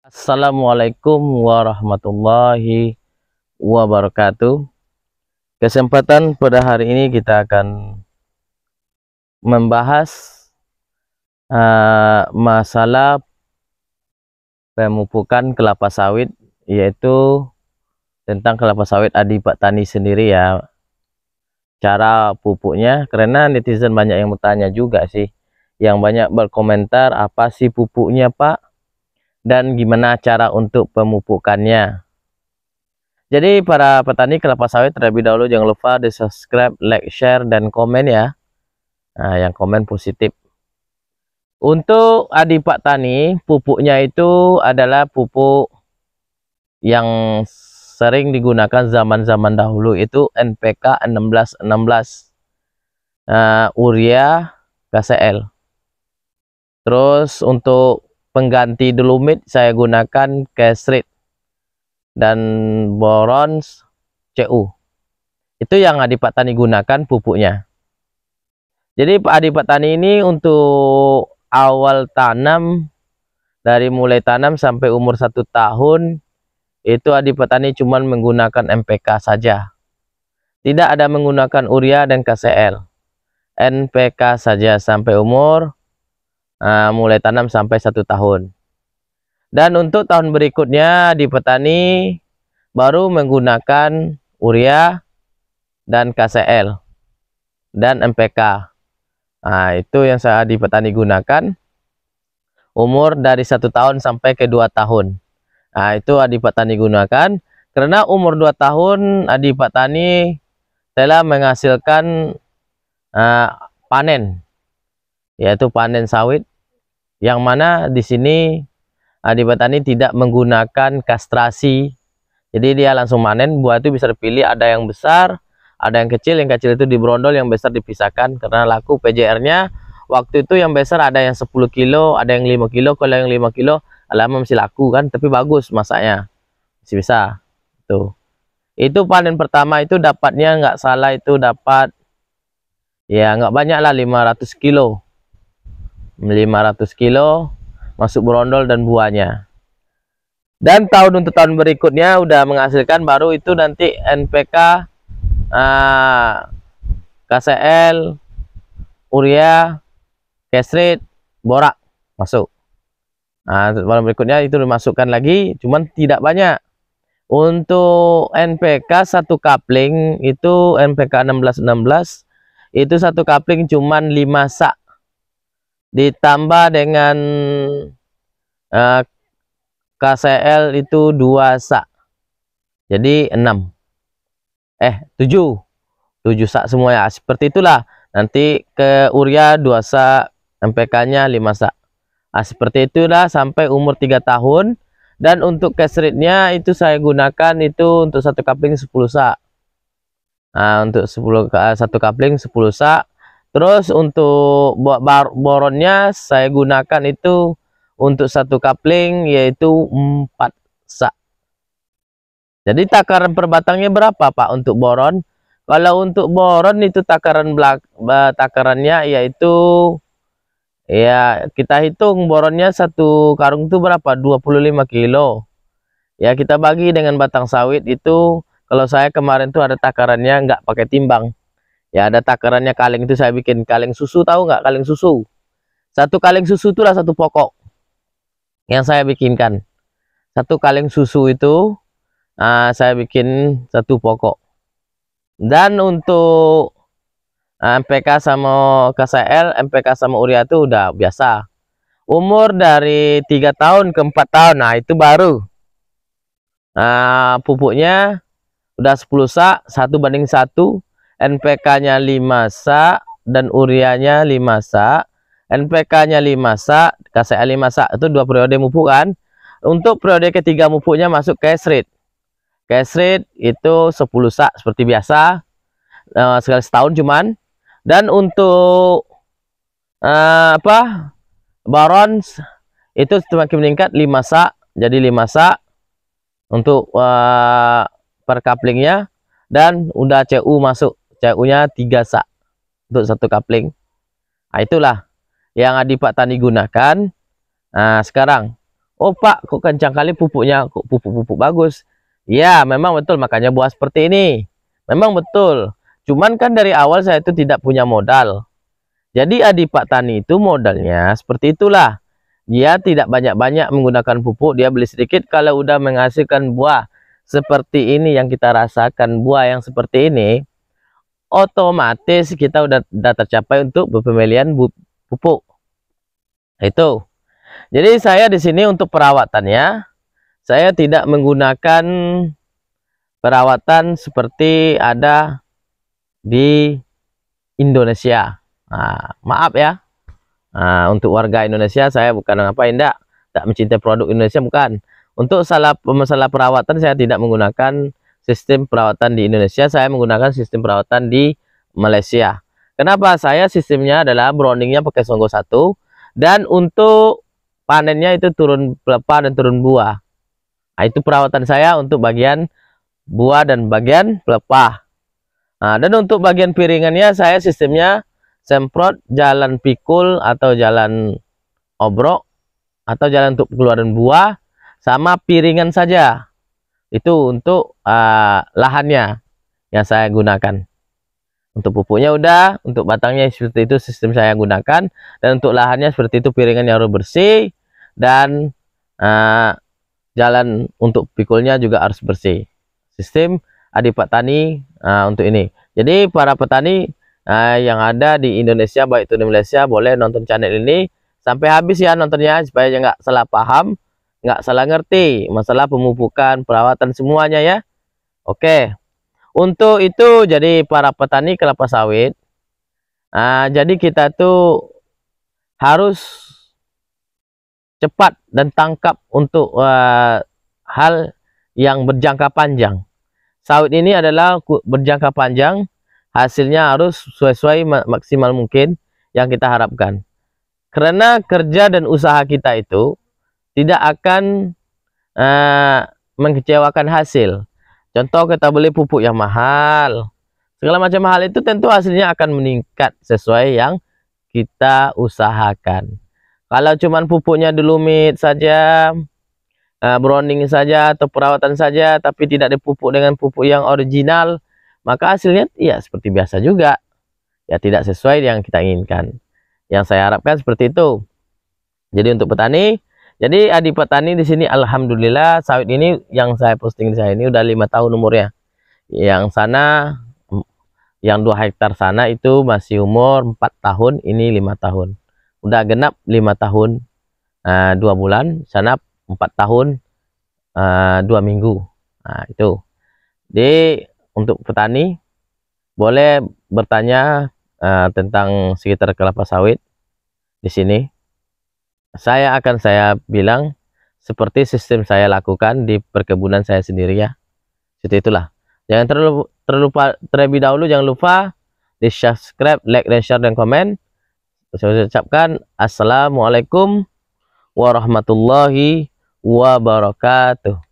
Assalamualaikum warahmatullahi wabarakatuh. Kesempatan pada hari ini kita akan membahas masalah pemupukan kelapa sawit, yaitu tentang kelapa sawit Adi Petani sendiri ya. Cara pupuknya, karena netizen banyak yang bertanya juga sih, yang banyak berkomentar apa sih pupuknya Pak, dan gimana cara untuk pemupukannya. Jadi para petani kelapa sawit, terlebih dahulu jangan lupa di subscribe, like, share, dan komen ya. Nah, yang komen positif. Untuk Adi Petani, pupuknya itu adalah pupuk yang sering digunakan zaman-zaman dahulu, itu NPK 1616, urea, KCL. Terus untuk pengganti dolomit saya gunakan Kesrit dan boron CU. Itu yang Adi Petani gunakan pupuknya. Jadi Pak Adi Petani ini untuk awal tanam, dari mulai tanam sampai umur 1 tahun, itu Adi Petani cuma menggunakan NPK saja. Tidak ada menggunakan urea dan KCL. NPK saja sampai umur mulai tanam sampai 1 tahun. Dan untuk tahun berikutnya Adi Petani baru menggunakan urea dan KCL dan NPK. Nah, itu yang saya Adi Petani gunakan umur dari 1 tahun sampai ke 2 tahun. Nah, itu Adi Petani gunakan karena umur 2 tahun Adi Petani telah menghasilkan panen, yaitu panen sawit, yang mana di sini Adi Petani tidak menggunakan kastrasi. Jadi dia langsung panen. Buah itu bisa dipilih, ada yang besar, ada yang kecil itu diberondol, yang besar dipisahkan karena laku PJR-nya. Waktu itu yang besar ada yang 10 kilo, ada yang 5 kilo. Kalau yang 5 kilo lama masih laku kan, tapi bagus masaknya, masih bisa. Itu panen pertama itu dapatnya nggak salah itu dapat ya nggak banyak lah, 500 kilo masuk berondol dan buahnya. Dan untuk tahun berikutnya udah menghasilkan baru itu nanti NPK, KCL, urea, Kesrit, borak masuk. Nah, tahun berikutnya itu dimasukkan lagi, cuman tidak banyak. Untuk NPK 1 kapling itu NPK 1616 itu 1 kapling cuman 5 sak, ditambah dengan KCL itu 2 sak, jadi 7 sak semua ya. Seperti itulah. Nanti ke urea 2 sak, NPK-nya 5 sak. Nah, seperti itulah sampai umur 3 tahun. Dan untuk Kesritnya itu saya gunakan itu untuk 1 kapling 10 sak. Nah, untuk 1 kapling 10 sak. Terus untuk boronnya saya gunakan itu untuk 1 kapling yaitu 4 sak. Jadi takaran per batangnya berapa Pak untuk boron? Kalau untuk boron itu takarannya yaitu ya kita hitung boronnya 1 karung itu berapa, 25 kilo. Ya kita bagi dengan batang sawit itu. Kalau saya kemarin tuh ada takarannya nggak pakai timbang. Ya ada takarannya kaleng, itu saya bikin kaleng susu, tahu nggak kaleng susu? 1 kaleng susu itulah 1 pokok yang saya bikinkan. 1 kaleng susu itu saya bikin 1 pokok. Dan untuk NPK sama KCL, NPK sama urea itu udah biasa. Umur dari 3 tahun ke 4 tahun, nah itu baru pupuknya udah 10 sak, 1:1, NPK-nya 5 sak dan ureanya 5 sak. NPK-nya 5 sak, KCL 5 sak, itu 2 periode mupuk kan. Untuk periode ketiga mupuknya masuk Kesrit. Kesrit itu 10 sak seperti biasa, sekali setahun cuman. Dan untuk boron itu semakin meningkat, 5 sak jadi 5 sak untuk per kaplingnya. Dan udah CU masuk, CU-nya 3 sak untuk 1 kapling. Nah, itulah yang Adi Petani gunakan. Nah, sekarang Oh Pak, kok kencang kali pupuknya, kok pupuk-pupuk bagus. Ya, memang betul, makanya buah seperti ini. Memang betul. Cuman kan dari awal saya itu tidak punya modal. Jadi adik Pak Tani itu modalnya seperti itulah. Dia tidak banyak-banyak menggunakan pupuk, dia beli sedikit. Kalau udah menghasilkan buah seperti ini yang kita rasakan, buah yang seperti ini, otomatis kita udah tercapai untuk pembelian pupuk. Itu. Jadi saya di sini untuk perawatannya, saya tidak menggunakan perawatan seperti ada di Indonesia. Nah, maaf ya. Nah, untuk warga Indonesia saya bukan ngapain, tak mencintai produk Indonesia, bukan. Untuk masalah perawatan saya tidak menggunakan sistem perawatan di Indonesia, saya menggunakan sistem perawatan di Malaysia. Kenapa? Saya sistemnya adalah browsingnya pakai Songgo 1, dan untuk panennya itu turun pelepah dan turun buah. Nah, itu perawatan saya untuk bagian buah dan bagian pelepah. Nah, dan untuk bagian piringannya saya sistemnya semprot jalan pikul atau jalan obrok atau jalan untuk keluaran buah sama piringan saja. Itu untuk lahannya yang saya gunakan. Untuk pupuknya udah, untuk batangnya seperti itu sistem saya gunakan, dan untuk lahannya seperti itu, piringannya harus bersih, dan jalan untuk pikulnya juga harus bersih. Sistem adik Pak Tani untuk ini. Jadi para petani yang ada di Indonesia, baik itu di Malaysia, boleh nonton channel ini sampai habis ya nontonnya, supaya nggak salah paham, nggak salah ngerti masalah pemupukan, perawatan semuanya ya. Oke, untuk itu jadi para petani kelapa sawit, jadi kita tuh harus cepat dan tangkap untuk hal yang berjangka panjang. Sawit ini adalah berjangka panjang, hasilnya harus sesuai maksimal mungkin yang kita harapkan. Karena kerja dan usaha kita itu tidak akan mengecewakan hasil. Contoh, kita beli pupuk yang mahal, segala macam hal itu tentu hasilnya akan meningkat sesuai yang kita usahakan. Kalau cuman pupuknya delumit saja, browning saja atau perawatan saja, tapi tidak dipupuk dengan pupuk yang original, maka hasilnya ya seperti biasa juga, ya tidak sesuai yang kita inginkan. Yang saya harapkan seperti itu. Jadi untuk petani, jadi adik petani di sini alhamdulillah sawit ini yang saya posting di saya ini udah 5 tahun umurnya. Yang sana, yang 2 hektar sana itu masih umur 4 tahun, ini 5 tahun. Udah genap 5 tahun 2 bulan, sana 4 tahun 2 minggu. Nah, itu. Jadi untuk petani boleh bertanya tentang sekitar kelapa sawit di sini. Saya bilang seperti sistem saya lakukan di perkebunan saya sendiri ya. Seperti itulah. Jangan terlebih dahulu jangan lupa di subscribe, like, dan share, dan komen. Saya ucapkan assalamualaikum warahmatullahi wabarakatuh.